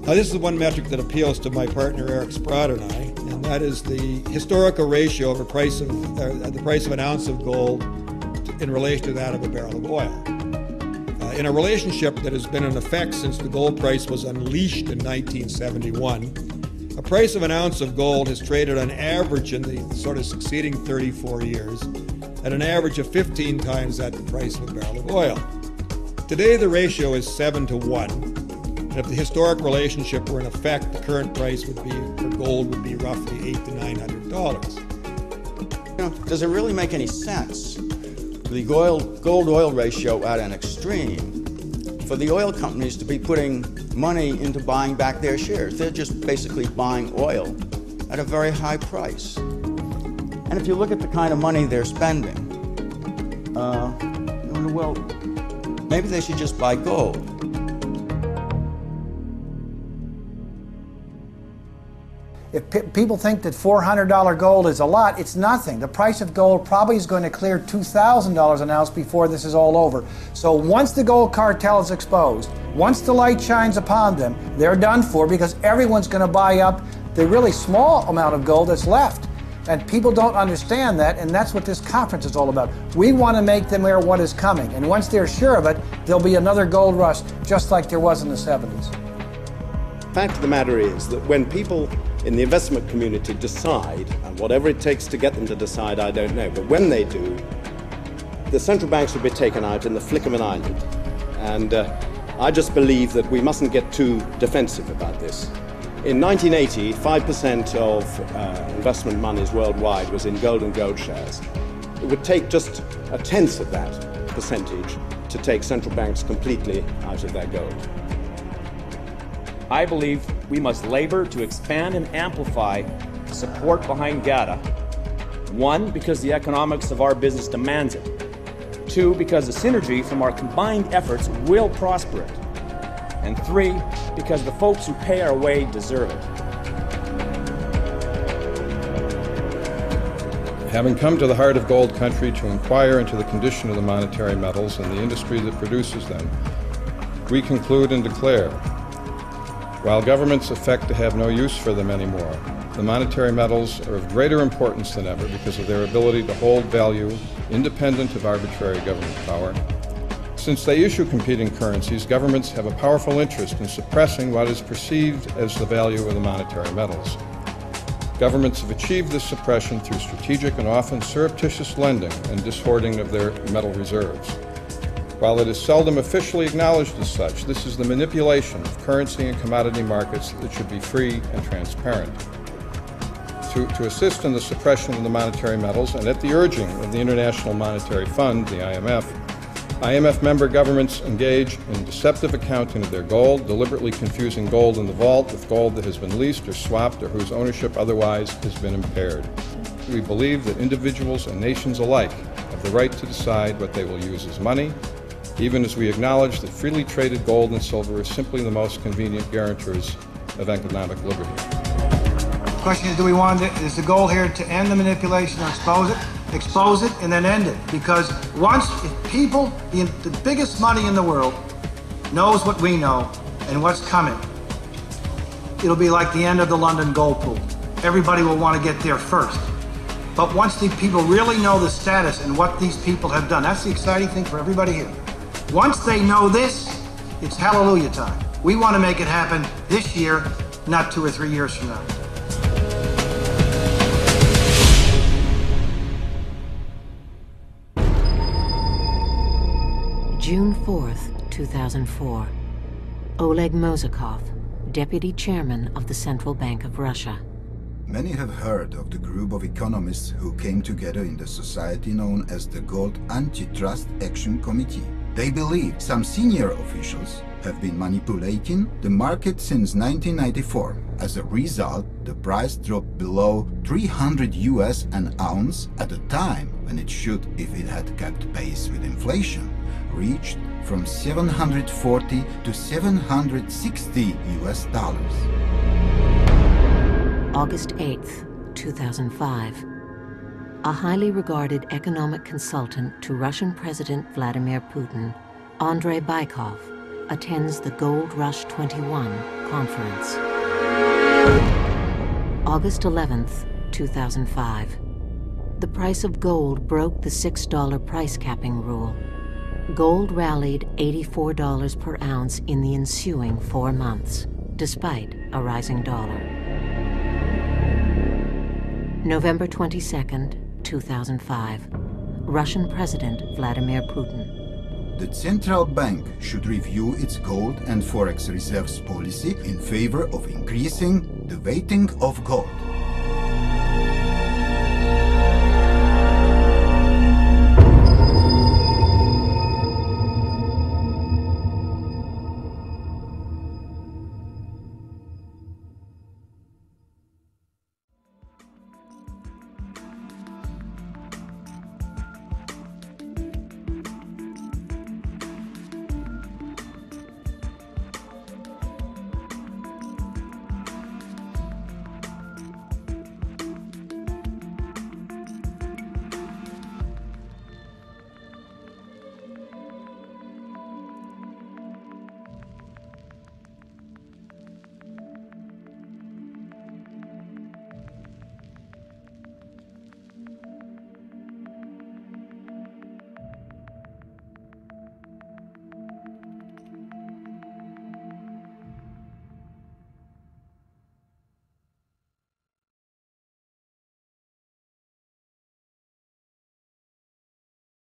Now, this is the one metric that appeals to my partner Eric Sprott and I, and that is the historical ratio of the price of an ounce of gold in relation to that of a barrel of oil. In a relationship that has been in effect since the gold price was unleashed in 1971, a price of an ounce of gold has traded on average in the sort of succeeding 34 years at an average of 15 times that the price of a barrel of oil. Today, the ratio is 7 to 1. And if the historic relationship were in effect, the current price for gold would be roughly $800 to $900. Does it really make any sense for the gold-oil ratio at an extreme for the oil companies to be putting money into buying back their shares? They're just basically buying oil at a very high price. And if you look at the kind of money they're spending, well, maybe they should just buy gold. If people think that $400 gold is a lot, it's nothing. The price of gold probably is going to clear $2,000 an ounce before this is all over. So once the gold cartel is exposed, once the light shines upon them, they're done for, because everyone's going to buy up the really small amount of gold that's left. And people don't understand that, and that's what this conference is all about. We want to make them aware of what is coming, and once they're sure of it, there'll be another gold rush just like there was in the 70s. The fact of the matter is that when people in the investment community decide, and whatever it takes to get them to decide, I don't know, but when they do, the central banks will be taken out in the flick of an eyelid. And I just believe that we mustn't get too defensive about this. In 1980, 5% of investment monies worldwide was in gold and gold shares. It would take just a tenth of that percentage to take central banks completely out of their gold. I believe we must labor to expand and amplify support behind GATA. 1, because the economics of our business demands it. 2, because the synergy from our combined efforts will prosper it. And 3, because the folks who pay our way deserve it. Having come to the heart of gold country to inquire into the condition of the monetary metals and the industry that produces them, we conclude and declare, while governments affect to have no use for them anymore, the monetary metals are of greater importance than ever because of their ability to hold value independent of arbitrary government power. Since they issue competing currencies, governments have a powerful interest in suppressing what is perceived as the value of the monetary metals. Governments have achieved this suppression through strategic and often surreptitious lending and dishoarding of their metal reserves. While it is seldom officially acknowledged as such, this is the manipulation of currency and commodity markets that should be free and transparent. To assist in the suppression of the monetary metals, and at the urging of the International Monetary Fund, the IMF member governments engage in deceptive accounting of their gold, deliberately confusing gold in the vault with gold that has been leased or swapped or whose ownership otherwise has been impaired. We believe that individuals and nations alike have the right to decide what they will use as money, even as we acknowledge that freely traded gold and silver are simply the most convenient guarantors of economic liberty. The question is, is the goal here to end the manipulation or expose it and then end it? Because if people, the biggest money in the world, knows what we know and what's coming, it'll be like the end of the London gold pool. Everybody will want to get there first. But once the people really know the status and what these people have done, that's the exciting thing for everybody here. Once they know this, it's hallelujah time. We want to make it happen this year, not 2 or 3 years from now. June 4th, 2004. Oleg Mozikov, Deputy Chairman of the Central Bank of Russia. Many have heard of the group of economists who came together in the society known as the Gold Antitrust Action Committee. They believe some senior officials have been manipulating the market since 1994. As a result, the price dropped below $300 an ounce at a time when it should, if it had kept pace with inflation, reached from $740 to $760. August 8th, 2005. A highly regarded economic consultant to Russian President Vladimir Putin, Andrei Bykov, attends the Gold Rush 21 conference. August 11th, 2005. The price of gold broke the $6 price capping rule. Gold rallied $84 per ounce in the ensuing 4 months, despite a rising dollar. November 22nd, 2005. Russian President Vladimir Putin. The central bank should review its gold and forex reserves policy in favor of increasing the weighting of gold.